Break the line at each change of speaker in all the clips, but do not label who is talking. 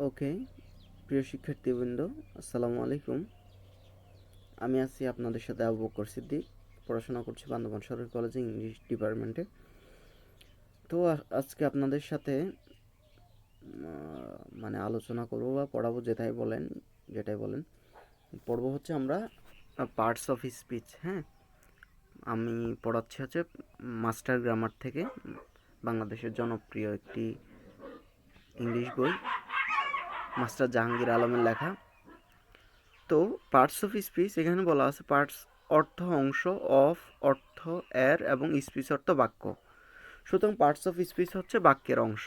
ওকে, প্রিয় শিক্ষার্থীবৃন্দ, আসসালামু আলাইকুম। আমি আছি আপনাদের সাথে আবু বকর সিদ্দিক। পড়াশোনা করছি বান্দরবান সরকারি কলেজে ইংলিশ ডিপার্টমেন্টে। তো আজকে আপনাদের সাথে মানে আলোচনা করব বা পড়াবো, যেটাই বলেন পড়বো হচ্ছে আমরা পার্টস অফ স্পিচ। হ্যাঁ, আমি পড়াচ্ছি হচ্ছে মাস্টার গ্রামার থেকে, বাংলাদেশের জনপ্রিয় একটি ইংলিশ বই, মাস্টার জাহাঙ্গীর আলমের লেখা। তো পার্টস অফ স্পিচ এখানে বলা আছে পার্টস অর্থ অংশ, অফ অর্থ এর, এবং স্পিচ অর্থ বাক্য। সুতরাং পার্টস অফ স্পিচ হচ্ছে বাক্যের অংশ।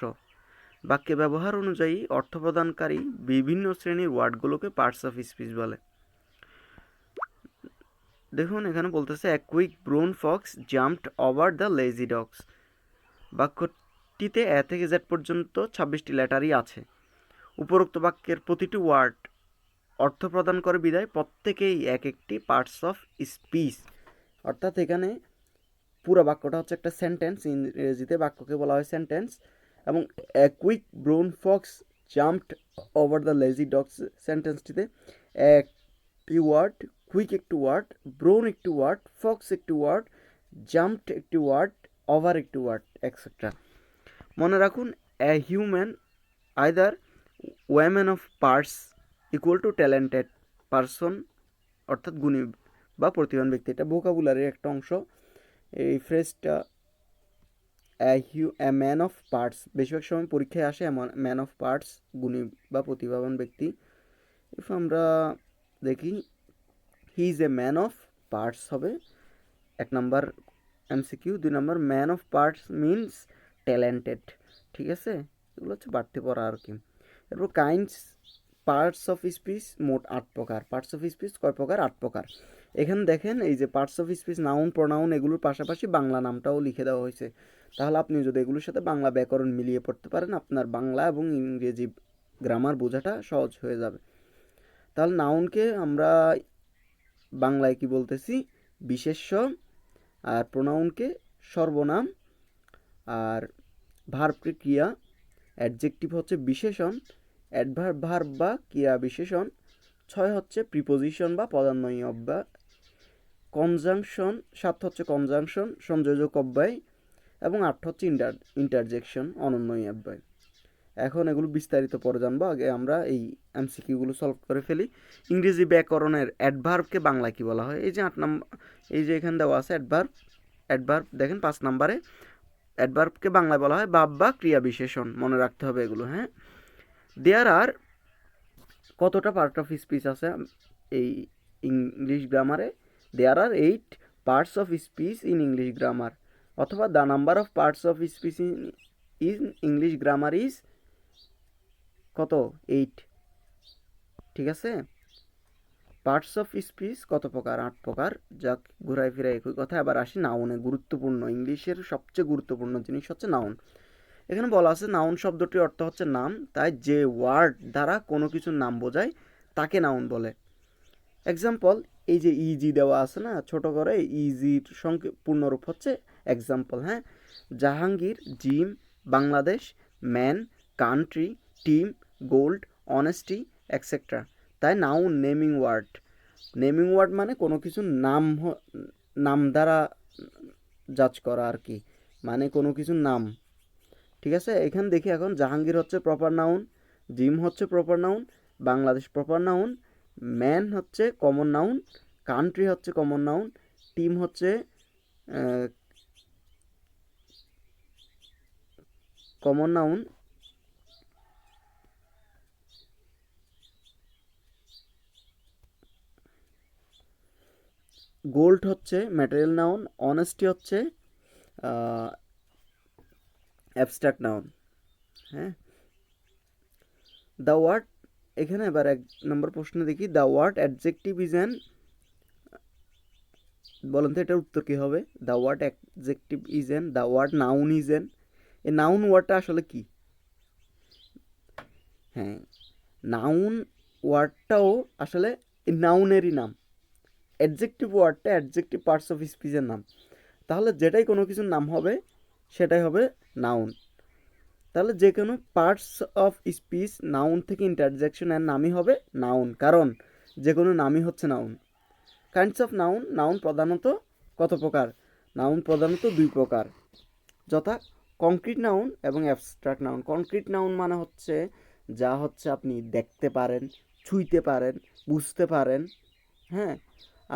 বাক্যে ব্যবহার অনুযায়ী অর্থ প্রদানকারী বিভিন্ন শ্রেণীর ওয়ার্ডগুলোকে পার্টস অফ স্পিচ বলে। দেখুন এখানে বলতেছে a quick brown fox jumped over the lazy dogs. বাক্যটিতে এ থেকে জেড পর্যন্ত 26টি লেটারই আছে। উপরোক্ত বাক্যের প্রতিটি ওয়ার্ড অর্থ প্রদান করে বিধায় প্রত্যেকেই এক একটি পার্টস অফ স্পিচ। অর্থাৎ এখানে পুরো বাক্যটা হচ্ছে একটা সেন্টেন্স, ইংরেজিতে বাক্যকে বলা হয় সেন্টেন্স। এবং a quick brown fox jumped over the lazy dogs সেন্টেন্সটিতে একটি ওয়ার্ড, কুইক একটি ওয়ার্ড, ব্রাউন একটি ওয়ার্ড, ফক্স একটি ওয়ার্ড, জাম্পড একটি ওয়ার্ড, ওভার একটি ওয়ার্ড, এক্সেট্রা। মনে রাখুন, a human either woman of parts equal to talented person, অর্থাৎ গুণী বা প্রতিভাবান ব্যক্তি। এটা ভোকাবুলারির একটা অংশ। এই ফ্রেজটা এ ম্যান অফ পার্টস বেশিরভাগ সময় পরীক্ষায় আসে, ম্যান অফ পার্টস গুণী বা প্রতিভাবান ব্যক্তি। ইফ আমরা দেখি he is a man of parts হবে 1 number MCQ. 2 number man of parts means talented. ঠিক আছে, এগুলো হচ্ছে বাড়তি পড়া আর কি। এরপর কাইন্ডস পার্টস অফ স্পিচ মোট 8 প্রকার। পার্টস অফ স্পিচ কয় প্রকার? 8 প্রকার। এখানে দেখেন এই যে parts of speech noun pronoun এগুলোর পাশাপাশি বাংলা নামটাও লিখে দেওয়া হয়েছে। তাহলে আপনি যদি এগুলোর সাথে বাংলা ব্যাকরণ মিলিয়ে পড়তে পারেন, আপনার বাংলা এবং ইংরেজি গ্রামার বোঝাটা সহজ হয়ে যাবে। তাহলে নাউনকে আমরা বাংলায় কি বলতেছি? বিশেষ্য। আর প্রোনাউনকে সর্বনাম। আর ভার্বকে ক্রিয়া। অ্যাডজেক্টিভ হচ্ছে বিশেষণ। অ্যাডভার্ব ভার্ব বা ক্রিয়া বিশেষণ। 6 হচ্ছে প্রিপোজিশন বা পদান্বয়ী অব্যয়। কনজাংশন 7 হচ্ছে কনজাংশন সংযোজক অব্যয়। এবং 8 হচ্ছে ইন্টারজেকশন অনন্বয়ী অব্যয়। এখন এগুলো বিস্তারিত পরে জানবো, আগে আমরা এই এমসিকিউগুলো সলভ করে ফেলি। ইংরেজি ব্যাকরণের অ্যাডভার্বকে বাংলায় কি বলা হয়? এই যে 8 নম্বর, এই যে এখানে দেওয়া আছে অ্যাডভার্ব। অ্যাডভার্ব দেখেন 5 নম্বরে অ্যাডভার্বকে বাংলায় বলা হয় ভাব বা ক্রিয়া বিশেষণ। মনে রাখতে হবে এগুলো। হ্যাঁ, দেয়ার আর কতটা পার্ট অফ স্পিচ আছে এই ইংলিশ গ্রামারে? There are 8 parts of speech in English grammar, অথবা the number of parts of speech in English grammar is কত? 8। ঠিক আছে, পার্টস অফ স্পিচ কত প্রকার? 8 প্রকার। যাক, ঘুরাই ফিরে একই কথা। আবার আসি নাউনে। গুরুত্বপূর্ণ, ইংলিশের সবচেয়ে গুরুত্বপূর্ণ জিনিস হচ্ছে নাউন। এখানে বলা আছে নাউন শব্দটির অর্থ হচ্ছে নাম। তাই যে ওয়ার্ড দ্বারা কোনো কিছুর নাম বোঝায় তাকে নাউন বলে। এক্সাম্পল, এই যে ইজি দেওয়া আছে না ছোট করে, ইজির পূর্ণরূপ হচ্ছে এক্সাম্পল। হ্যাঁ, Jahangir, Jim, Bangladesh, man, country, team, gold, honesty, etcetera. তাই noun naming word. Naming word মানে কোনো কিছুর নাম দ্বারা জাজ করা আর কি, মানে কোনো কিছুর নাম। ঠিক আছে, এখানে দেখি এখন জাহাঙ্গীর হচ্ছে প্রপার নাউন, জিম হচ্ছে proper noun, Bangladesh proper noun, man হচ্ছে কমন নাউন, কান্ট্রি হচ্ছে কমন নাউন, টিম হচ্ছে কমন নাউন, গোল্ড হচ্ছে ম্যাটেরিয়াল নাউন, অনেস্টি হচ্ছে অ্যাবস্ট্রাক্ট নাউন। হ্যাঁ, দ্য ওয়ার্ড, এখানে এবার 1 নম্বর প্রশ্ন দেখি। The word adjective is an, বলেন তো এটার উত্তর কী হবে? The word adjective is an, the word noun is an. এই নাউন ওয়ার্ডটা আসলে কি? হ্যাঁ, নাউন ওয়ার্ডটাও আসলে নাউনেরই নাম। অ্যাডজেক্টিভ ওয়ার্ডটা অ্যাডজেক্টিভ পার্টস অফ স্পিচের নাম। তাহলে যেটাই কোনো কিছুর নাম হবে সেটাই হবে নাউন। তাহলে যে কোনো পার্টস অফ স্পিচ নাউন থেকে ইন্টারজেকশন এর নামই হবে নাউন, কারণ যে কোনো নামই হচ্ছে noun. Kinds of noun, noun প্রধানত কত প্রকার? নাউন প্রধানত দুই প্রকার, যথা কংক্রিট নাউন এবং অ্যাবস্ট্রাক্ট নাউন। কংক্রিট নাউন মানে হচ্ছে যা হচ্ছে আপনি দেখতে পারেন, ছুঁইতে পারেন, বুঝতে পারেন, হ্যাঁ,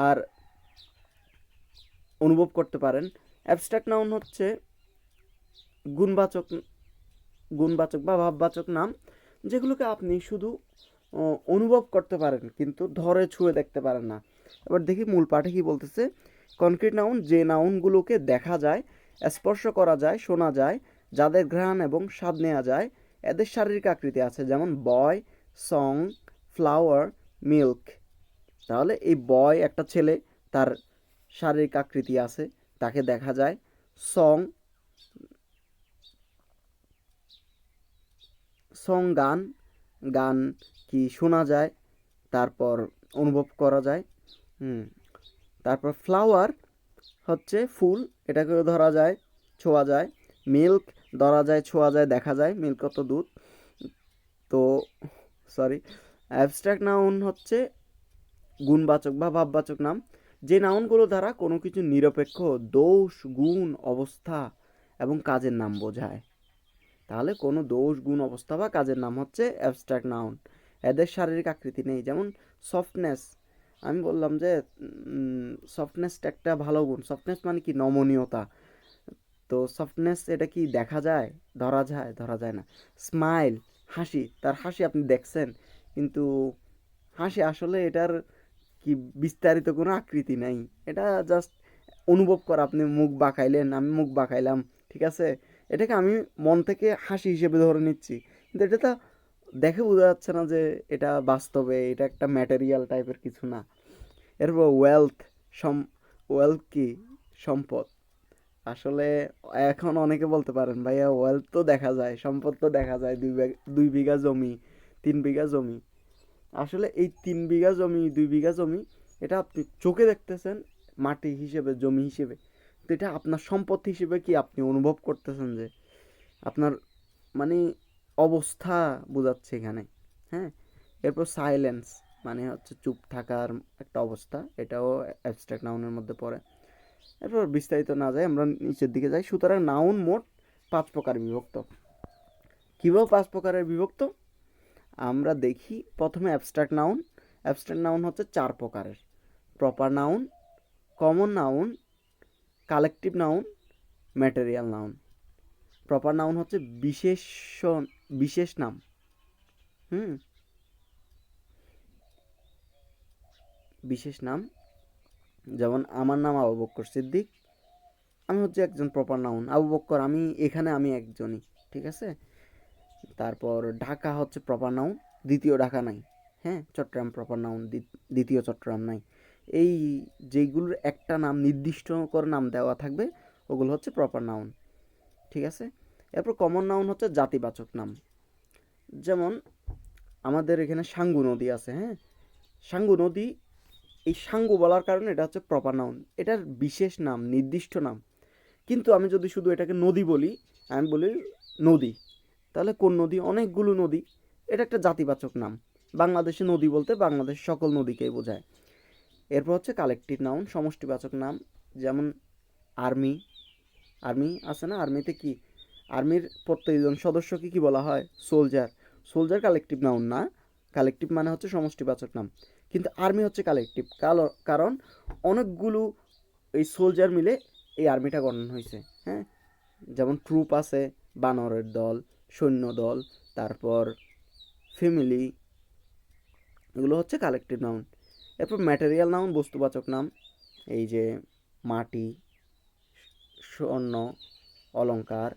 আর অনুভব করতে পারেন। অ্যাবস্ট্রাক্ট নাউন হচ্ছে গুণবাচক গুণবাচক বা ভাববাচক নাম, যেগুলোকে আপনি শুধু অনুভব করতে পারেন কিন্তু ধরে ছুঁয়ে দেখতে পারেন না। এবার দেখি মূল পাঠে কি বলতেছে। কনক্রিট নাউন যে নাউনগুলোকে দেখা যায়, স্পর্শ করা যায়, শোনা যায়, যাদের ঘ্রাণ এবং স্বাদ নেওয়া যায়, এদের শারীরিক আকৃতি আছে, যেমন বয়, সং, ফ্লাওয়ার, মিল্ক। তাহলে এই বয় একটা ছেলে, তার শারীরিক আকৃতি আছে, তাকে দেখা যায়। সং, সং গান, গান কি শোনা যায়, তারপর অনুভব করা যায়। তারপর ফ্লাওয়ার হচ্ছে ফুল, এটাকেও ধরা যায়, ছোঁয়া যায়। মিল্ক ধরা যায়, ছোঁয়া যায়, দেখা যায়, মিল্ক কত দুধ। তো সরি, অ্যাবস্ট্রাক্ট নাউন হচ্ছে গুণবাচক বা ভাববাচক নাম, যে নাউনগুলো দ্বারা কোনো কিছু নিরপেক্ষ দোষ, গুণ, অবস্থা এবং কাজের নাম বোঝায়। তাহলে কোনো দোষ, গুণ, অবস্থা বা কাজের নাম হচ্ছে অ্যাবস্ট্রাক্ট নাউন। এদের শারীরিক আকৃতি নেই, যেমন সফটনেস। আমি বললাম যে সফটনেসটা একটা ভালো গুণ। সফটনেস মানে কি? নমনীয়তা। তো সফটনেস এটা কি দেখা যায়? ধরা যায়? ধরা যায় না। স্মাইল, হাসি, তার হাসি আপনি দেখছেন, কিন্তু হাসি আসলে এটার কি বিস্তারিত কোনো আকৃতি নাই, এটা জাস্ট অনুভব করা। আপনি মুখ বাঁকাইলেন, আমি মুখ বাঁকাইলাম, ঠিক আছে, এটাকে আমি মন থেকে হাসি হিসেবে ধরে নিচ্ছি, কিন্তু এটা তো দেখে বোঝা যাচ্ছে না যে এটা বাস্তবে এটা একটা ম্যাটেরিয়াল টাইপের কিছু না। এরপর ওয়েলথ, ওয়েলথ কি? সম্পদ। আসলে এখন অনেকে বলতে পারেন ভাইয়া ওয়েলথ তো দেখা যায়, সম্পদ তো দেখা যায়, 2 বিঘা জমি, 3 বিঘা জমি। আসলে এই 3 বিঘা জমি, 2 বিঘা জমি, এটা আপনি চোখে দেখতেছেন মাটি হিসেবে, জমি হিসেবে, তো এটা আপনার সম্পদ হিসেবে কি আপনি অনুভব করতেছেন যে আপনার মানে অবস্থা বোঝাচ্ছে এখানে, হ্যাঁ। এরপর সাইলেন্স মানে হচ্ছে চুপ থাকার একটা অবস্থা, এটাও অ্যাবস্ট্রাক্ট নাউনের মধ্যে পড়ে। এরপর বিস্তারিত না যায়, আমরা নিচের দিকে যাই। সুতরাং নাউন মোট 5 প্রকার বিভক্ত। কীভাবে 5 প্রকারের বিভক্ত আমরা দেখি। প্রথমে অ্যাবস্ট্রাক্ট নাউন। অ্যাবস্ট্রাক্ট নাউন হচ্ছে 4 প্রকারের: proper noun, common noun, collective noun, material noun. Proper noun হচ্ছে বিশেষ নাম। হুম, বিশেষ নাম, যেমন আমার নাম আবু বক্কর সিদ্দিক, আমি হচ্ছে একজন প্রপার নাউন। আবু বক্কর আমি, এখানে আমি একজনই, ঠিক আছে। তারপর ঢাকা হচ্ছে প্রপার নাউন, দ্বিতীয় ঢাকা নাই, হ্যাঁ। চট্টগ্রাম প্রপার নাউন, দ্বিতীয় চট্টগ্রাম নাই। এই যেইগুলোর একটা নাম নির্দিষ্ট করে নাম দেওয়া থাকবে ওগুলো হচ্ছে প্রপার নাউন, ঠিক আছে। এরপর কমন নাউন হচ্ছে জাতিবাচক নাম, যেমন আমাদের এখানে সাঙ্গু নদী আছে, হ্যাঁ। সাঙ্গু নদী, এই সাঙ্গু বলার কারণে এটা হচ্ছে প্রপার নাউন, এটার বিশেষ নাম, নির্দিষ্ট নাম। কিন্তু আমি যদি শুধু এটাকে নদী বলি, আমি বলি নদী, তাহলে কোন নদী? অনেকগুলো নদী, এটা একটা জাতিবাচক নাম। বাংলাদেশে নদী বলতে বাংলাদেশের সকল নদীকেই বোঝায়। এরপর হচ্ছে কালেকটিভ নাউন, সমষ্টিবাচক নাম, যেমন আর্মি। আর্মি আছে না, আর্মিতে কি? আর্মির প্রত্যেকজন সদস্যকে কি বলা হয়? সোলজার। সোলজার কালেকটিভ নাউন না, কালেকটিভ মানে হচ্ছে সমষ্টিবাচক নাম, কিন্তু আর্মি হচ্ছে কালেকটিভ, কারণ অনেকগুলো এই সোলজার মিলে এই আর্মিটা গঠন হয়েছে, হ্যাঁ। যেমন ট্রুপ আছে, বানরের দল, সৈন্য দল, তারপর ফ্যামিলি, এগুলো হচ্ছে কালেকটিভ নাউন। এরপর ম্যাটেরিয়াল নাউন, বস্তুবাচক নাম, এই যে মাটি, স্বর্ণ, অলংকার,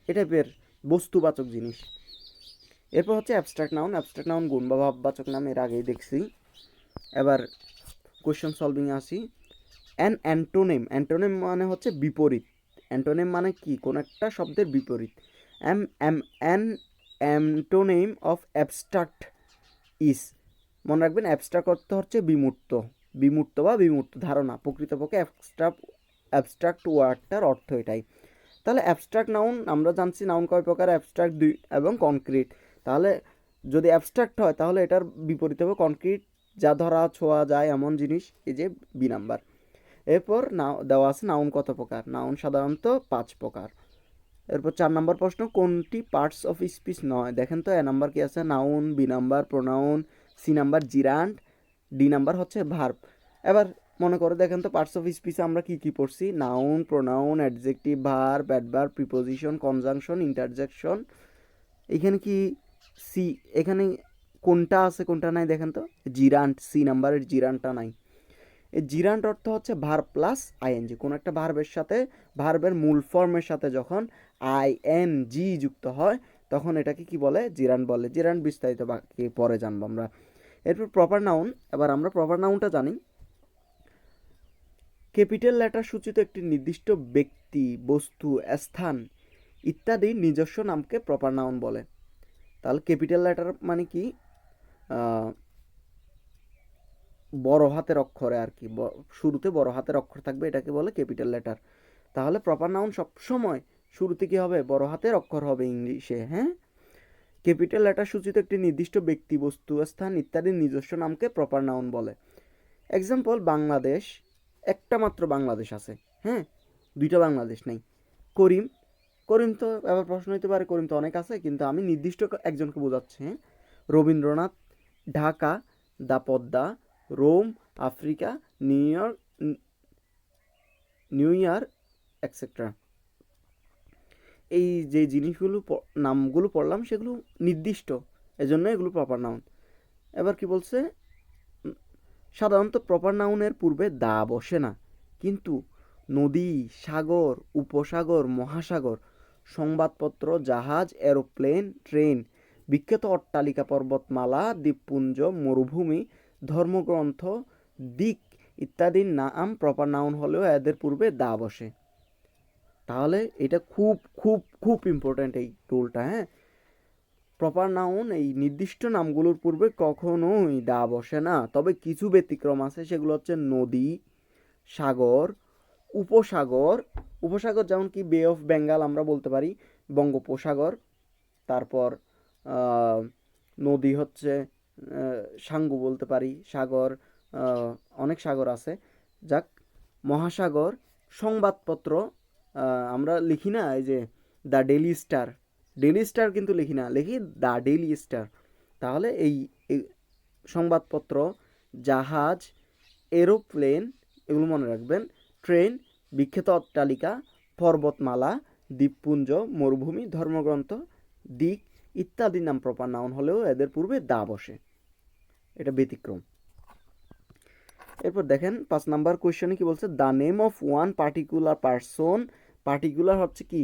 এ টাইপের বস্তুবাচক জিনিস। এরপর হচ্ছে অ্যাবস্ট্রাক্ট নাউন। অ্যাবস্ট্রাক্ট নাউন গুণ বা ভাববাচক নাম, এর আগেই দেখছি। এবার কোয়েশ্চেন সলভিং আসি। অ্যান্টোনিম মানে হচ্ছে বিপরীত। অ্যান্টোনিম মানে কি? কোন একটা শব্দের বিপরীত। Um um an antonym of abstract is, মনে রাখবেন অ্যাবস্ট্রাক্ট অর্থ হচ্ছে বিমূর্ত, বিমূর্ত বা বিমূর্ত ধারণা। প্রকৃতপক্ষে অ্যাবস্ট্রাক্ট ওয়ার্ডটার অর্থ এটাই। তাহলে অ্যাবস্ট্রাক্ট নাউন আমরা জানছি নাউন কয় প্রকার, অ্যাবস্ট্রাক্ট 2 এবং কনক্রিট। তাহলে যদি অ্যাবস্ট্রাক্ট হয় তাহলে এটার বিপরীত হবে কনক্রিট, যা ধরা ছোঁয়া যায় এমন জিনিস, এই যে বি নাম্বার। এরপর দেওয়া আছে নাউন কত প্রকার, নাউন সাধারণত 5 প্রকার। এরপর 4 নম্বর প্রশ্ন, কোনটি পার্টস অফ স্পিচ নয়? দেখেন তো, এ নাম্বার কি আছে, noun, B number pronoun, C number gerund, D number হচ্ছে ভার্ব। এবার মনে করে দেখেন তো পার্টস অফ স্পিচে আমরা কি কি পড়ছি, noun, pronoun, adjective, verb, adverb, preposition, conjunction, interjection. এখানে কি সি, এখানে কোনটা আছে কোনটা নাই দেখেন তো, জিরান্ড, সি নাম্বারের জিরান্ডটা নাই। এই জিরান্ড অর্থ হচ্ছে ভার্ব প্লাস আইএনজি, কোনো একটা ভার্বের সাথে, ভার্বের মূল ফর্মের সাথে যখন আইএনজি যুক্ত হয় তখন এটাকে কি বলে, জিরান্ড বলে। জিরান্ড বিস্তারিত বাকি পরে জানবো আমরা। এরপর প্রপার নাউন, এবার আমরা প্রপার নাউনটা জানি। ক্যাপিটাল লেটার সূচিত একটি নির্দিষ্ট ব্যক্তি, বস্তু, স্থান ইত্যাদি নিজস্ব নামকে প্রপার নাউন বলে। তাহলে ক্যাপিটাল লেটার মানে কি, বড় হাতের অক্ষরে আর কি, শুরুতে বড় হাতের অক্ষর থাকবে, এটাকে বলে ক্যাপিটাল লেটার। তাহলে প্রপার নাউন সবসময় শুরুতে কি হবে, বড় হাতের অক্ষর হবে ইংলিশে। হ্যাঁ, ক্যাপিটাল লেটার সূচিত একটি নির্দিষ্ট ব্যক্তি, বস্তু, স্থান ইত্যাদি নিজস্ব নামকে প্রপার নাউন বলে। এক্সাম্পল, বাংলাদেশ, একটা মাত্র বাংলাদেশ আছে, হ্যাঁ, দুইটা বাংলাদেশ নেই। করিম, করিম তো, এবার প্রশ্ন হতে পারে করিম তো অনেক আছে, কিন্তু আমি নির্দিষ্ট একজনকে বোঝাচ্ছি। হ্যাঁ, Rabindranath, Dhaka, the Padma, Rome, Africa, New York etcetera. এই যে জিনিসগুলো নামগুলো পড়লাম সেগুলো নির্দিষ্ট, এজন্য এগুলো প্রপার নাউন। এবার কি বলছে, সাধারণত প্রপার নাউনের পূর্বে দা বসে না, কিন্তু নদী, সাগর, উপসাগর, মহাসাগর, সংবাদপত্র, জাহাজ, এরোপ্লেন, ট্রেন, বিখ্যাত অট্টালিকা, পর্বতমালা, দ্বীপপুঞ্জ, মরুভূমি, ধর্মগ্রন্থ, দিক ইত্যাদির নাম প্রপার নাউন হলেও এদের পূর্বে দা বসে। তাহলে এটা খুব খুব খুব ইম্পর্ট্যান্ট এই টুলটা। হ্যাঁ, প্রপার নাউন এই নির্দিষ্ট নামগুলোর পূর্বে কখনোই দা বসে না, তবে কিছু ব্যতিক্রম আছে, সেগুলো হচ্ছে নদী, সাগর, উপসাগর। উপসাগর যেমন কি বে অফ বেঙ্গল আমরা বলতে পারি, বঙ্গোপসাগর। তারপর নদী হচ্ছে সাঙ্গু বলতে পারি, সাগর, অনেক সাগর আছে। যাক, মহাসাগর, সংবাদপত্র, আমরা লিখি না এই যে the daily star, daily star কিন্তু লিখি না, লিখি দ্য ডেইলি স্টার। তাহলে এই সংবাদপত্র, জাহাজ, এরোপ্লেন, এগুলো মনে রাখবেন, ট্রেন, বিখ্যাত অট্টালিকা, পর্বতমালা, দ্বীপপুঞ্জ, মরুভূমি, ধর্মগ্রন্থ, দিক ইত্যাদি নাম প্রপার নাউন হলেও এদের পূর্বে দা বসে, এটা ব্যতিক্রম। এরপর দেখেন 5 নাম্বার কোয়েশ্চনে কি বলছে, the name of one particular person, particular হচ্ছে কি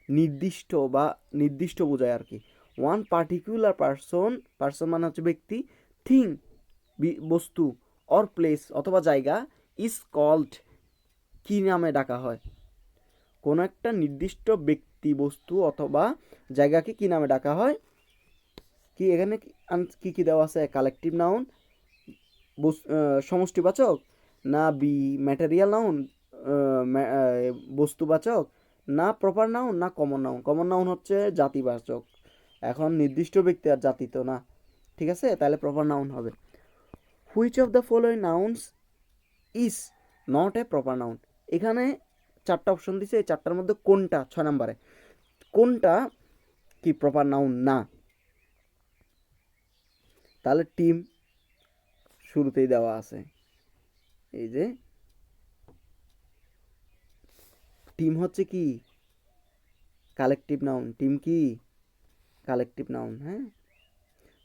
নির্দিষ্ট বা নির্দিষ্ট বোঝায় আর কি। ওয়ান পার্টিকুলার পারসন, পারসন মানে হচ্ছে ব্যক্তি, থিং বস্তু, অর প্লেস অথবা জায়গা, ইজ কল্ড কি নামে ডাকা হয়, কোনো একটা নির্দিষ্ট ব্যক্তি, বস্তু অথবা জায়গাকে কি নামে ডাকা হয়। কি এখানে কি কি দেওয়া আছে, কালেকটিভ নাউন, সমষ্টিবাচক, না বি ম্যাটেরিয়াল নাউন, বস্তুবাচক, না প্রপার নাউন, না কমন নাউন। কমন নাউন হচ্ছে জাতিবাচক, এখন নির্দিষ্ট ব্যক্তি আর জাতি তো না, ঠিক আছে, তাহলে প্রপার নাউন হবে। Which of the following nouns is not a proper noun, এখানে 4টা অপশন দিছে, এই 4টার মধ্যে কোনটা, 6 নম্বরে কোনটা কি প্রপার নাউন না। তাহলে টিম শুরুতেই দেওয়া আছে, এই যে টিম হচ্ছে কি কালেকটিভ নাউন, টিম কি কালেকটিভ নাউন। হ্যাঁ,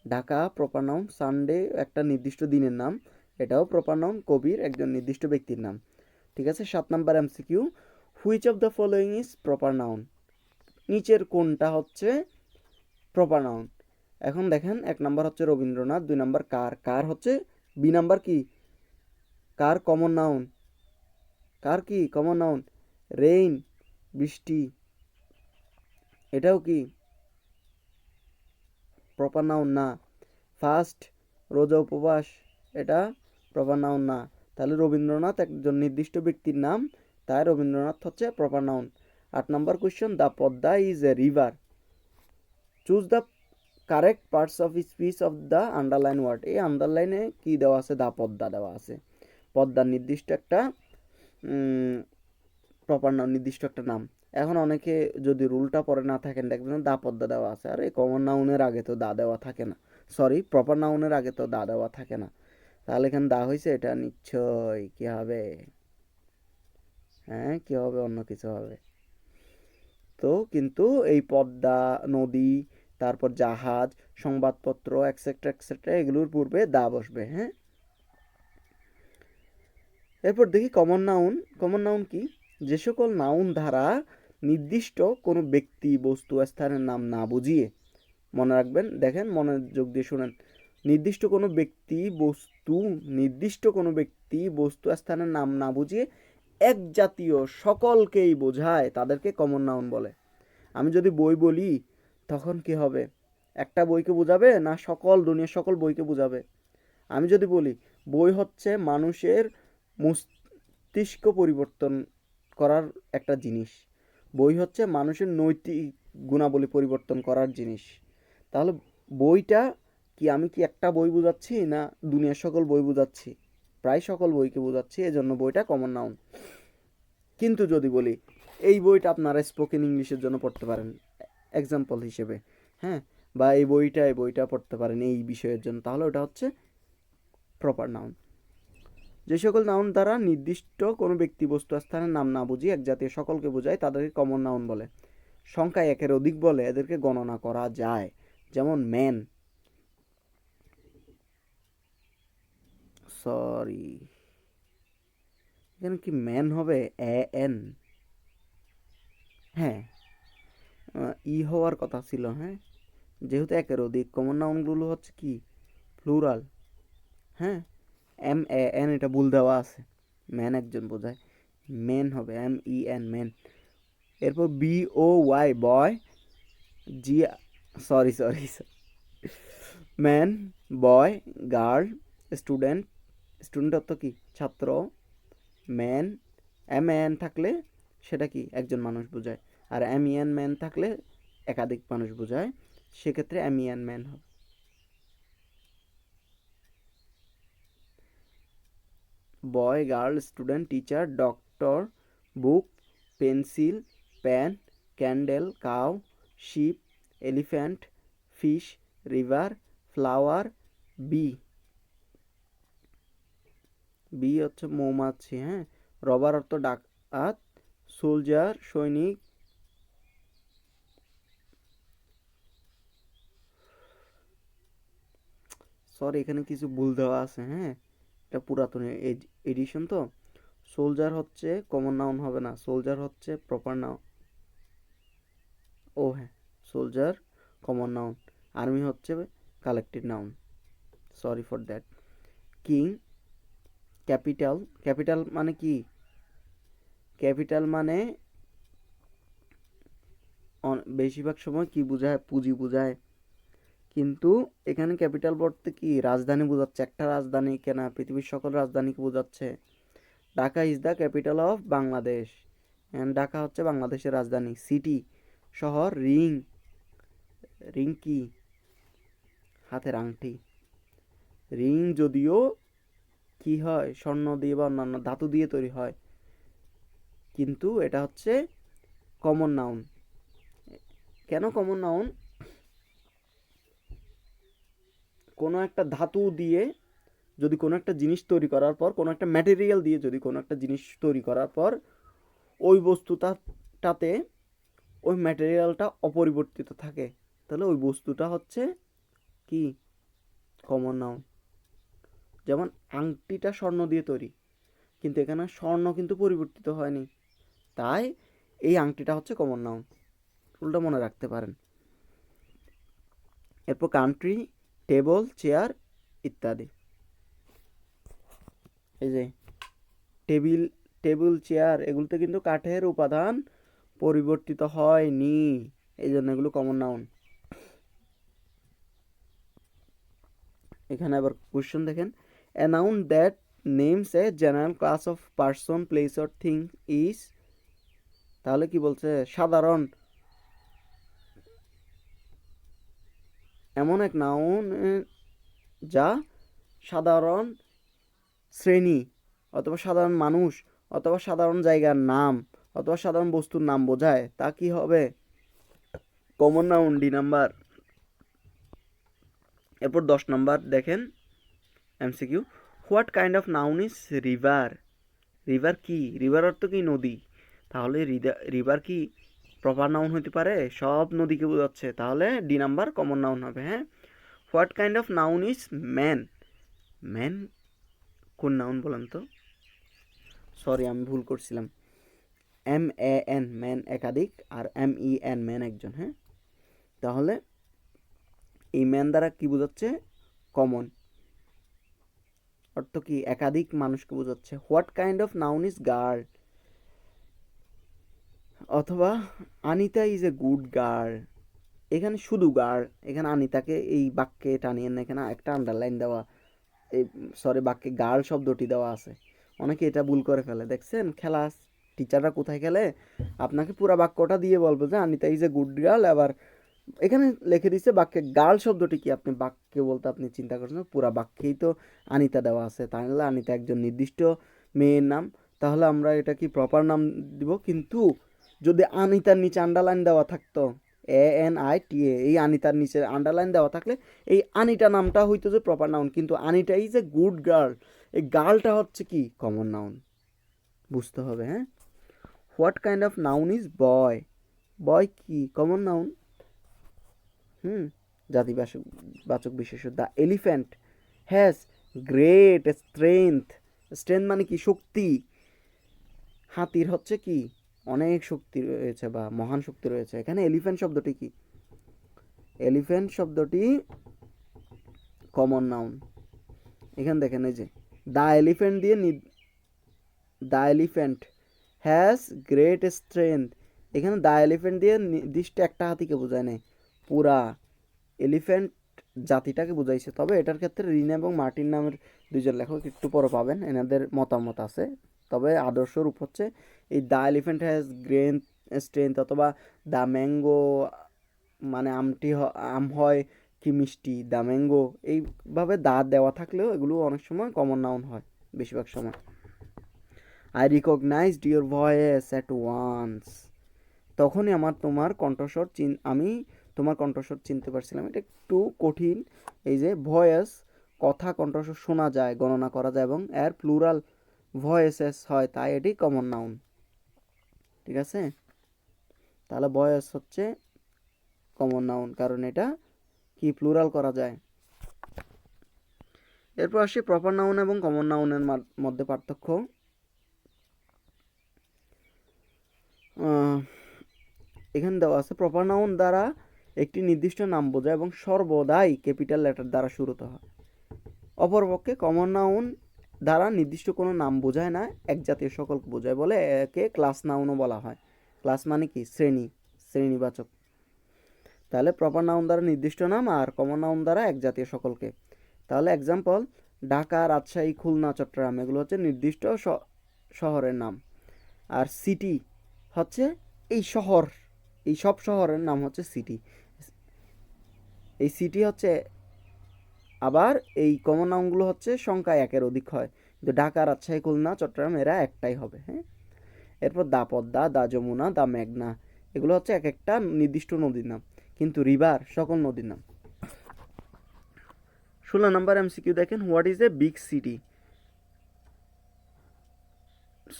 ঢাকা প্রপার নাউন, সানডে একটা নির্দিষ্ট দিনের নাম, এটাও প্রপার নাউন, কবির একজন নির্দিষ্ট ব্যক্তির নাম। ঠিক আছে, 7 number MCQ, which of the following is proper noun, নিচের কোনটা হচ্ছে প্রপার নাউন। এখন দেখেন 1 নাম্বার হচ্ছে রবীন্দ্রনাথ, 2 নাম্বার কার, কার হচ্ছে বি নাম্বার কি কার কমন নাউন, কার কি কমন নাউন, রেইন বৃষ্টি, এটাও কি প্রপার নাউন না। ফার্স্ট রোজা উপবাস, এটা প্রপার নাউন না। তাহলে রবীন্দ্রনাথ একজন নির্দিষ্ট ব্যক্তির নাম, তাই রবীন্দ্রনাথ হচ্ছে proper noun. 8 number question, the Podda is a river. Choose the correct parts of speech of the underline word. এই আন্ডারলাইনে কি দেওয়া আছে? দা পদ্মা দেওয়া আছে। পদ্মার নির্দিষ্ট একটা প্রপার নাম, নির্দিষ্ট একটা নাম। এখন অনেকে যদি রুলটা পরে না থাকেন দেখবেন দা পদ্মা দেওয়া আছে, আর এই কমন নাউনের আগে তো দা দেওয়া থাকে না, সরি প্রপার নাউনের আগে তো দা দেওয়া থাকে না, তাহলে এখানে দা হয়েছে, এটা নিশ্চয়ই কি হবে? হ্যাঁ, কি হবে? অন্য কিছু হবে। তো কিন্তু এই পদ্মা, নদী, তারপর জাহাজ, সংবাদপত্র এক্সেট্রা এক্সেট্রা এগুলোর পূর্বে দা বসবে। হ্যাঁ, এরপর দেখি কমন নাউন। কমন নাউন কি? যে সকল নাউন দ্বারা নির্দিষ্ট কোনো ব্যক্তি, বস্তু, স্থানের নাম না বুঝিয়ে, মনে রাখবেন, দেখেন মনোযোগ দিয়ে শুনেন, নির্দিষ্ট কোনো ব্যক্তি, বস্তু, নির্দিষ্ট কোনো ব্যক্তি, বস্তু, স্থানের নাম না বুঝিয়ে এক জাতীয় সকলকেই বোঝায়, তাদেরকে কমন নাউন বলে। আমি যদি বই বলি তখন কি হবে? একটা বইকে বোঝাবে না সকল দুনিয়ার সকল বইকে বোঝাবে? আমি যদি বলি বই হচ্ছে মানুষের মস্তিষ্ক পরিবর্তন করার একটা জিনিস, বই হচ্ছে মানুষের নৈতিক গুণাবলী পরিবর্তন করার জিনিস, তাহলে বইটা কি, আমি কি একটা বই বোঝাচ্ছি না দুনিয়ার সকল বই বোঝাচ্ছি? প্রায় সকল বইকে বোঝাচ্ছি, এজন্য বইটা কমন নাউন। কিন্তু যদি বলি এই বইটা আপনারা স্পোকেন ইংলিশের জন্য পড়তে পারেন এক্সাম্পল হিসেবে, হ্যাঁ, বা এই বইটা পড়তে পারেন এই বিষয়ের জন্য, তাহলে ওটা হচ্ছে প্রপার নাউন। যে সকল নাউন দ্বারা নির্দিষ্ট কোনো ব্যক্তি, বস্তু, স্থানের নাম না বুঝিয়ে এক জাতীয় সকলকে বোঝায় তাদেরকে কমন নাউন বলে। সংখ্যায় একের অধিক বলে এদেরকে গণনা করা যায়, যেমন ম্যান, সরি এখানে কি ম্যান হবে? এন, হ্যাঁ, ই হওয়ার কথা ছিল। হ্যাঁ, যেহেতু একের অধিক, কমন নাউনগুলো হচ্ছে কি প্লুরাল। হ্যাঁ, MAN এটা ভুল দেওয়া আছে, ম্যান একজন বোঝায়, মেন হবে MEN, ম্যান। এরপর BOY বয়, জি, সরি সরি ম্যান, বয়, গার্ল, স্টুডেন্ট, স্টুডেন্ট অর্থ কি ছাত্র, ম্যান, MAN থাকলে সেটা কি একজন মানুষ বোঝায়, আর MEN ম্যান থাকলে একাধিক মানুষ বোঝায়, সেক্ষেত্রে MEN ম্যান হবে। Boy, girl, student, teacher, doctor, book, pencil, pen, candle, cow, ship, elephant, fish, river, flower, bee, bee হচ্ছে মৌমাছি। হ্যাঁ, রবার অর্থ ডাকাত, সোলজার সৈনিক, সরি এখানে কিছু ভুল দেওয়া আছে। হ্যাঁ, এটা পুরাতন এডিশন তো, সোলজার হচ্ছে কমন নাউন হবে না, সোলজার হচ্ছে প্রপার নাউন। ও হ্যাঁ, সোলজার কমন নাউন, আর্মি হচ্ছে collective noun, sorry for that. King, capital, capital মানে কি? ক্যাপিটাল মানে বেশিরভাগ সময় কি বোঝায়? পুঁজি বোঝায়, কিন্তু এখানে ক্যাপিটাল বলতে কি রাজধানী বোঝাচ্ছে, একটা রাজধানী কেনা, পৃথিবীর সকল রাজধানীকে বোঝাচ্ছে। Dhaka is the capital of Bangladesh, Dhaka হচ্ছে বাংলাদেশের রাজধানী। সিটি শহর, রিং, রিং কি হাতের আংটি, রিং যদিও কি হয় স্বর্ণ দিয়ে বা অন্যান্য ধাতু দিয়ে তৈরি হয়, কিন্তু এটা হচ্ছে কমন নাউন। কেন কমন নাউন? কোনো একটা ধাতু দিয়ে যদি কোনো একটা জিনিস তৈরি করার পর, কোনো একটা ম্যাটেরিয়াল দিয়ে যদি কোনো একটা জিনিস তৈরি করার পর ওই বস্তুটাতে ওই ম্যাটেরিয়ালটা অপরিবর্তিত থাকে, তাহলে ওই বস্তুটা হচ্ছে কি কমন নাউন। যেমন আংটিটা স্বর্ণ দিয়ে তৈরি, কিন্তু এখানে স্বর্ণ কিন্তু পরিবর্তিত হয়নি, তাই এই আংটিটা হচ্ছে কমন নাউন। রুলটা মনে রাখতে পারেন। এরপর কান্ট্রি, টেবল, চেয়ার ইত্যাদি। এই যে টেবিল, টেবিল, চেয়ার এগুলোতে কিন্তু কাঠের উপাদান পরিবর্তিত হয়নি, এই জন্য এগুলো কমন নাউন। এখানে আবার কোশ্চেন দেখেন, a noun that names a general class of person, place or thing is তাহলে কি বলছে, সাধারণ এমন এক নাউন যা সাধারণ শ্রেণী অথবা সাধারণ মানুষ অথবা সাধারণ জায়গার নাম অথবা সাধারণ বস্তুর নাম বোঝায়, তা কি হবে? Common noun, D number. এরপর 10 নাম্বার দেখেন MCQ, what kind of noun is river? River কি? রিভার অর্থ কি? নদী। তাহলে রিভার কি প্রপার নাউন হতে পারে? সব নদীকে বোঝাচ্ছে, তাহলে ডি নাম্বার কমন নাউন হবে। হ্যাঁ। What kind of noun is man? Man কোন নাউন বলেন তো? সরি, আমি ভুল করছিলাম। MAN ম্যান একাধিক, আর MEN ম্যান একজন। হ্যাঁ, তাহলে এই ম্যান দ্বারা কি বোঝাচ্ছে? কমন অর্থ কি? একাধিক মানুষকে বোঝাচ্ছে। What kind of noun is girl? অথবা Anita is a good girl. এখানে শুধু গার্ল, এখানে আনিতাকে এই বাক্যে টানিয়ে না, এখানে একটা আন্ডারলাইন দেওয়া, এই সরি বাক্যে গার্ল শব্দটি দেওয়া আছে। অনেকে এটা ভুল করে ফেলে, দেখছেন খেলা টিচাররা কোথায় খেলে, আপনাকে পুরো বাক্যটা দিয়ে বলবো যে Anita is a good girl, আবার এখানে লিখে দিচ্ছে বাক্যে গার্ল শব্দটি কি, আপনি বাক্যে বলতে আপনি চিন্তা করছেন পুরো বাক্যেই তো আনিতা দেওয়া আছে, তাহলে আনিতা একজন নির্দিষ্ট মেয়ের নাম, তাহলে আমরা এটা কি প্রপার নাম দিব। কিন্তু যদি আনিতার নিচে আন্ডারলাইন দেওয়া থাকতো, ANITA, এই আনিতার নিচে আন্ডারলাইন দেওয়া থাকলে এই আনিতা নামটা হইতো যে প্রপার নাউন, কিন্তু Anita is a good girl, এই গার্লটা হচ্ছে কি কমন নাউন, বুঝতে হবে। হ্যাঁ। What kind of noun is boy? Boy কি কমন নাউন? জাতিবাচক বিশেষ্য। The elephant has great strength. Strength মানে কি? শক্তি। হাতির হচ্ছে কি? অনেক শক্তি রয়েছে বা মহান শক্তি রয়েছে। এখানে এলিফ্যান্ট শব্দটি কি? এলিফ্যান্ট শব্দটি কমন নাউন। এখানে দেখেন এই যে দ্য এলিফ্যান্ট দিয়ে the elephant has great strength, এখানে দ্য এলিফ্যান্ট দিয়ে নির্দিষ্ট একটা হাতিকে বোঝায় নাই, পুরা এলিফ্যান্ট জাতিটাকে বুঝাইছে। তবে এটার ক্ষেত্রে রিনা এবং মার্টিন নামের দুইজন লেখক একটু পরে পাবেন, এনাদের মতামত আছে। তবে আদর্শ রূপ হচ্ছে এই the elephant has great strength, অথবা দ্য ম্যাঙ্গো মানে আম হয় কি মিষ্টি, দ্য ম্যাঙ্গো, এইভাবে দা দেওয়া থাকলেও এগুলো অনেক সময় কমন নাউন হয়, বেশিরভাগ সময়। I recognised your voice at once, তখনই তোমার কণ্ঠস্বর আমি তোমার কণ্ঠস্বর চিনতে পারছিলাম। এটা একটু কঠিন। এই যে ভয়েস, কথা, কণ্ঠস্বর শোনা যায়, গণনা করা যায় এবং এর প্লুরাল ভয়েসেস হয়, তাই এটি কমন নাউন। ঠিক আছে, তাহলে ভয়েস হচ্ছে কমন নাউন, কারণ এটা কি প্লুরাল করা যায়। এরপর আসি প্রপার নাউন এবং কমন নাউনের মধ্যে পার্থক্য। এখানে দেওয়া আছে প্রপার নাউন দ্বারা একটি নির্দিষ্ট নাম বোঝায় এবং সর্বদাই ক্যাপিটাল লেটার দ্বারা শুরুতে হয়। অপরপক্ষে কমন নাউন দ্বারা নির্দিষ্ট কোনো নাম বোঝায় না, এক জাতীয় সকলকে বোঝায় বলে একে ক্লাস নাউনও বলা হয়। ক্লাস মানে কি? শ্রেণী, শ্রেণীবাচক। তাহলে প্রপার নাউন দ্বারা নির্দিষ্ট নাম আর কমন নাউন দ্বারা এক জাতীয় সকলকে। তাহলে এক্সাম্পল, ঢাকা, রাজশাহী, খুলনা, চট্টগ্রাম এগুলো হচ্ছে নির্দিষ্ট শহরের নাম। আর সিটি হচ্ছে এই শহর, এই সব শহরের নাম হচ্ছে সিটি। এই সিটি হচ্ছে, আবার এই কমন নাউনগুলো হচ্ছে সংখ্যায় একের অধিক হয়, কিন্তু ঢাকা, রাজশাহী, খুলনা, চট্টগ্রাম এরা একটাই হবে। হ্যাঁ। এরপর দা পদ্মা, দা যমুনা, দা মেঘনা এগুলো হচ্ছে এক একটা নির্দিষ্ট নদীর নাম, কিন্তু রিভার সকল নদীর নাম। 16 নম্বর MCQ দেখেন, what is a big city?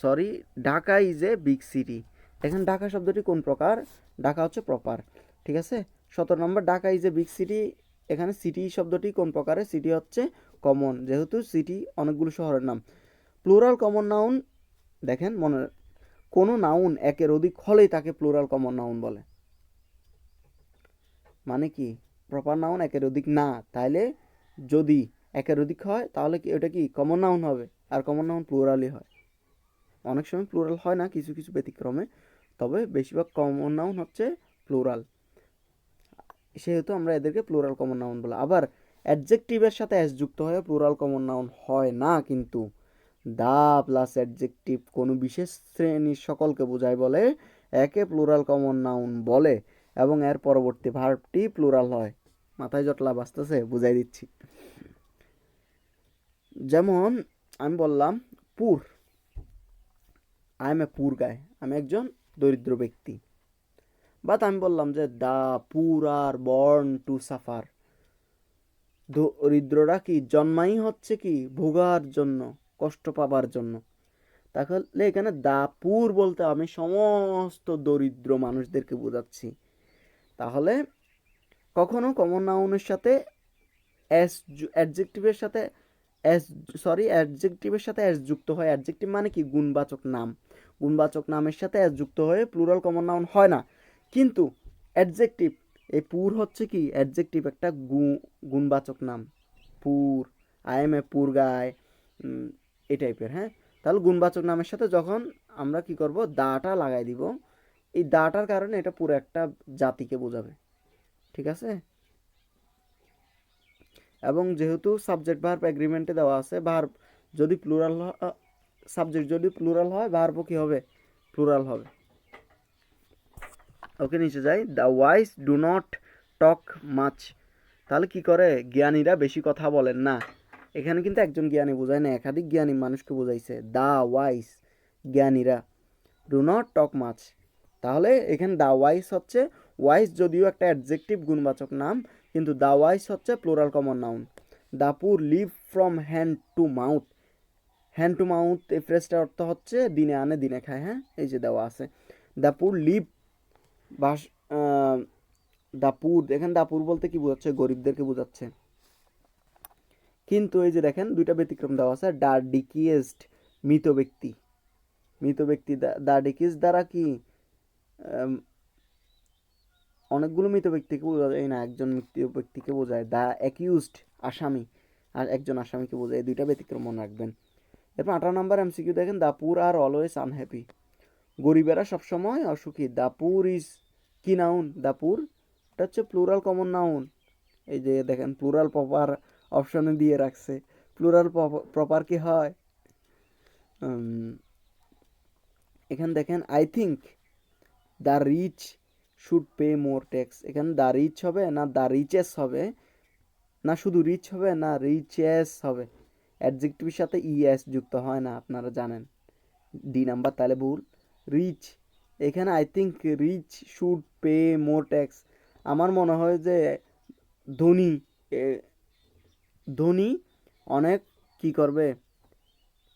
Sorry, Dhaka is a big city. দেখেন ঢাকা শব্দটি কোন প্রকার? ঢাকা হচ্ছে প্রপার। ঠিক আছে। 17 নম্বর, Dhaka is a big city. এখানে সিটি শব্দটি কোন প্রকারে? সিটি হচ্ছে কমন, যেহেতু সিটি অনেকগুলো শহরের নাম। প্লুরাল কমন নাউন, দেখেন মনে, কোনো নাউন একের অধিক হলেই তাকে প্লুরাল কমন নাউন বলে। মানে কি? প্রপার নাউন একের অধিক না, তাইলে যদি একের অধিক হয় তাহলে কি ওটা কি কমন নাউন হবে, আর কমন নাউন প্লুরালই হয়। অনেক সময় প্লুরাল হয় না, কিছু কিছু ব্যতিক্রমে, তবে বেশিরভাগ কমন নাউন হচ্ছে প্লুরাল, সেহেতু আমরা এদেরকে প্লুরাল কমন নাউন বলি। আবার অ্যাডজেক্টিভের সাথে এস যুক্ত হয়ে প্লুরাল কমন নাউন হয় না, কিন্তু দা প্লাস অ্যাডজেক্টিভ কোনো বিশেষ শ্রেণীর সকলকে বোঝায় বলে একে প্লুরাল কমন নাউন বলে এবং এর পরবর্তী ভার্বটি প্লুরাল হয়। মাথায় জটলা বাজতেছে, বুঝাই দিচ্ছি। যেমন আমি বললাম পুর, আই এম এ পুর গায়, আমি একজন দরিদ্র ব্যক্তি। বাট আমি বললাম যে the poor are born to suffer, দরিদ্ররা কি জন্মাই হচ্ছে কি ভোগার জন্য, কষ্ট পাবার জন্য। তাহলে এখানে দা পুর বলতে আমি সমস্ত দরিদ্র মানুষদেরকে বোঝাচ্ছি। তাহলে কখনো কমন নাউনের সাথে এস, অ্যাডজেক্টিভের সাথে এস, অ্যাডজেক্টিভের সাথে এস যুক্ত হয়। অ্যাডজেক্টিভ মানে কি গুণবাচক নাম, গুণবাচক নামের সাথে এস যুক্ত হয়ে প্লুরাল কমন নাউন হয় না। কিন্তু অ্যাডজেক্টিভ, এই পুর হচ্ছে কি অ্যাডজেক্টিভ, একটা গুণবাচক নাম। পুর, আই এম এ পুর গায়, এই টাইপের। হ্যাঁ, তাহলে গুণবাচক নামের সাথে যখন আমরা কি করব, দাটা লাগাই দিব, এই দাটার কারণে এটা পুরো একটা জাতিকে বোঝাবে। ঠিক আছে। এবং যেহেতু সাবজেক্ট ভার্ব এগ্রিমেন্টে দেওয়া আছে, ভার্ব যদি প্লুরাল, সাবজেক্ট যদি প্লুরাল হয় ভার্বও কি হবে, প্লুরাল হবে। ওকে, নিচে যাই। The wise do not talk much, তাহলে কি করে, জ্ঞানীরা বেশি কথা বলেন না। এখানে কিন্তু একজন জ্ঞানী বোঝায় না, একাধিক জ্ঞানী মানুষকে বোঝাইছে। দ্য ওয়াইস, জ্ঞানীরা, ডু নট টক মাচ। তাহলে এখানে দ্য ওয়াইস হচ্ছে, ওয়াইস যদিও একটা অ্যাডজেক্টিভ গুণবাচক নাম, কিন্তু দ্য ওয়াইস হচ্ছে plural common noun. The poor live from hand to mouth, hand to mouth এই ফ্রেজটার অর্থ হচ্ছে দিনে আনে দিনে খায়। হ্যাঁ, এই যে দেওয়া আছে। দ্য পুর লিভ, বাস, দাপুর, দেখেন দাপুর বলতে কি বোঝাচ্ছে, গরিবদেরকে বোঝাচ্ছে। কিন্তু এই যে দেখেন দুইটা ব্যতিক্রম দেওয়া আছে। দ্য ডিকিয়েস্ট, মৃত ব্যক্তি, মৃত ব্যক্তি। দ্য ডিকিয়েস্ট দ্বারা কি অনেকগুলো মৃত ব্যক্তিকে বোঝা যায় না, একজন মৃত ব্যক্তিকে বোঝায়। দ্য অ্যাকিউজড, আসামি, আর একজন আসামিকে বোঝায়। এই দুইটা ব্যতিক্রম মনে রাখবেন। এরপর 18 নম্বর এমসিকিউ দেখেন, the poor are always unhappy, গরিবেরা সবসময় অসুখী। দ্য পুর ইজ কি নাউন, দ্য পুর এটা হচ্ছে প্লুরাল কমন নাউন। এই যে দেখেন প্লুরাল প্রপার অপশনে দিয়ে রাখছে। প্লুরাল প্রপার কি হয়, এখানে দেখেন I think the rich should pay more tax, এখানে দ্য রিচ হবে না দ্য রিচেস হবে, না শুধু রিচ হবে না রিচেস হবে। অ্যাডজেক্টিভের সাথে ইএস যুক্ত হয় না, আপনারা জানেন। ডি নাম্বার তাহলে ভুল। রিচ, এখানে I think rich should pay more tax, আমার মনে হয় যে ধনী, ধনী অনেক কি করবে,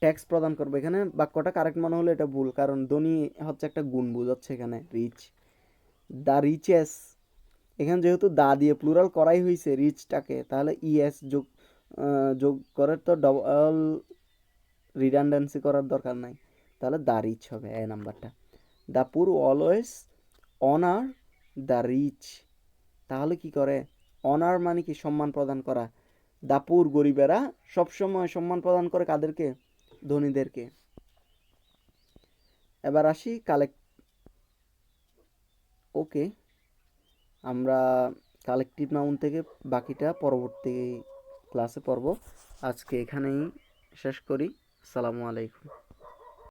ট্যাক্স প্রদান করবে। এখানে বাক্যটা কারেক্ট মনে হলে এটা ভুল, কারণ ধনী হচ্ছে একটা গুণ বোঝাচ্ছে এখানে রিচ। দ্য রিচেস, এখানে যেহেতু দা দিয়ে প্লুরাল করাই হয়েছে রিচটাকে, তাহলে ইএস যোগ, যোগ করে তো ডবল রিডান্ডেন্সি করার দরকার নাই, তাহলে দ্য রিচ হবে এ নাম্বারটা। The poor always honour the rich, তাহলে কি করে, অনার মানে কি সম্মান প্রদান করা। দ্য পুর, গরিবেরা সবসময় সম্মান প্রদান করে কাদেরকে, ধনীদেরকে। এবার আসি কালেক্ট, ওকে, আমরা কালেকটিভ নাউন থেকে বাকিটা পরবর্তী ক্লাসে পড়ব। আজকে এখানেই শেষ করি। আসসালামু আলাইকুম।